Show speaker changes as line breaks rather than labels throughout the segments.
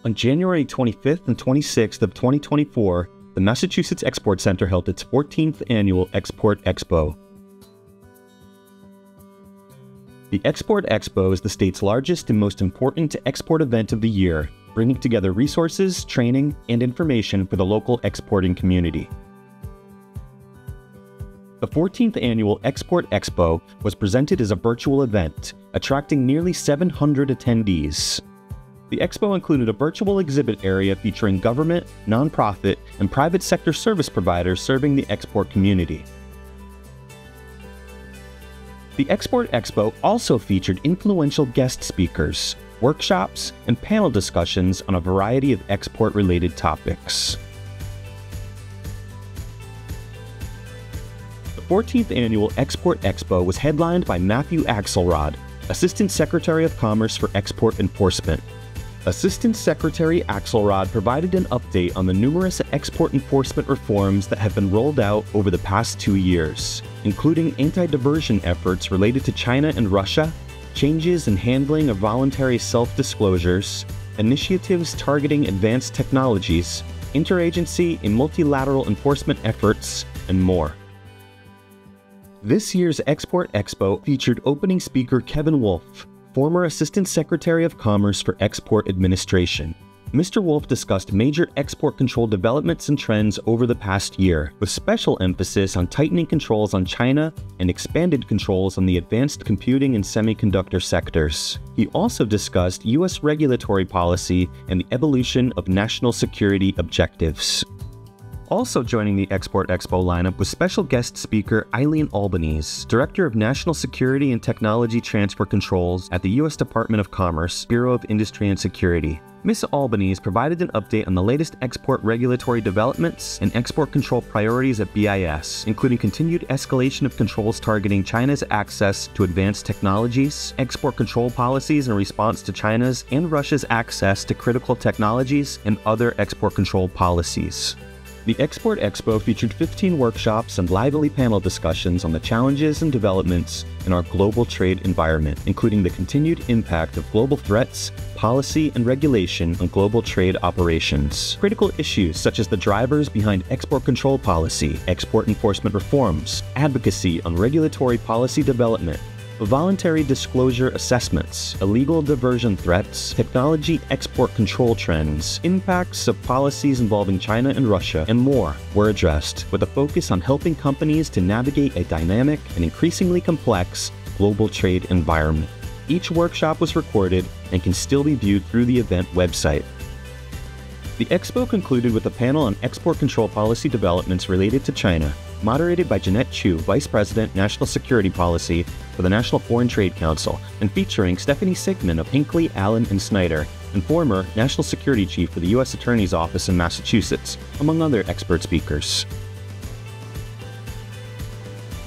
On January 25th and 26th of 2024, the Massachusetts Export Center held its 14th annual Export Expo. The Export Expo is the state's largest and most important export event of the year, bringing together resources, training, and information for the local exporting community. The 14th annual Export Expo was presented as a virtual event, attracting nearly 700 attendees. The expo included a virtual exhibit area featuring government, nonprofit, and private sector service providers serving the export community. The Export Expo also featured influential guest speakers, workshops, and panel discussions on a variety of export-related topics. The 14th annual Export Expo was headlined by Matthew Axelrod, Assistant Secretary of Commerce for Export Enforcement. Assistant Secretary Axelrod provided an update on the numerous export enforcement reforms that have been rolled out over the past 2 years, including anti-diversion efforts related to China and Russia, changes in handling of voluntary self-disclosures, initiatives targeting advanced technologies, interagency and multilateral enforcement efforts, and more. This year's Export Expo featured opening speaker Kevin Wolf, former Assistant Secretary of Commerce for Export Administration. Mr. Wolf discussed major export control developments and trends over the past year, with special emphasis on tightening controls on China and expanded controls on the advanced computing and semiconductor sectors. He also discussed U.S. regulatory policy and the evolution of national security objectives. Also joining the Export Expo lineup was special guest speaker Eileen Albanese, Director of National Security and Technology Transfer Controls at the U.S. Department of Commerce, Bureau of Industry and Security. Ms. Albanese provided an update on the latest export regulatory developments and export control priorities at BIS, including continued escalation of controls targeting China's access to advanced technologies, export control policies in response to China's and Russia's access to critical technologies, and other export control policies. The Export Expo featured 15 workshops and lively panel discussions on the challenges and developments in our global trade environment, including the continued impact of global threats, policy, and regulation on global trade operations. Critical issues such as the drivers behind export control policy, export enforcement reforms, advocacy on regulatory policy development, voluntary disclosure assessments, illegal diversion threats, technology export control trends, impacts of policies involving China and Russia, and more were addressed, with a focus on helping companies to navigate a dynamic and increasingly complex global trade environment. Each workshop was recorded and can still be viewed through the event website. The expo concluded with a panel on export control policy developments related to China, moderated by Jeanette Chu, Vice President, National Security Policy for the National Foreign Trade Council, and featuring Stephanie Sigmund of Hinckley, Allen & Snyder, and former National Security Chief for the U.S. Attorney's Office in Massachusetts, among other expert speakers.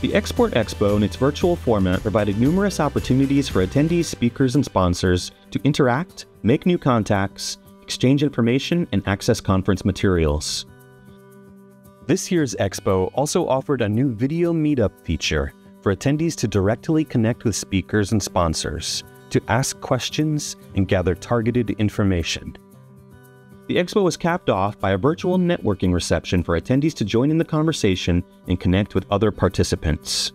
The Export Expo in its virtual format provided numerous opportunities for attendees, speakers, and sponsors to interact, make new contacts, exchange information, and access conference materials. This year's Expo also offered a new video meetup feature for attendees to directly connect with speakers and sponsors, to ask questions and gather targeted information. The Expo was capped off by a virtual networking reception for attendees to join in the conversation and connect with other participants.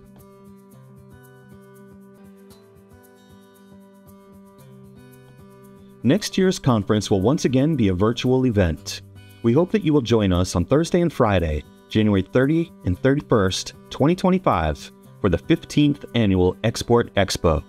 Next year's conference will once again be a virtual event. We hope that you will join us on Thursday and Friday, January 30 and 31st, 2025, for the 15th Annual Export Expo.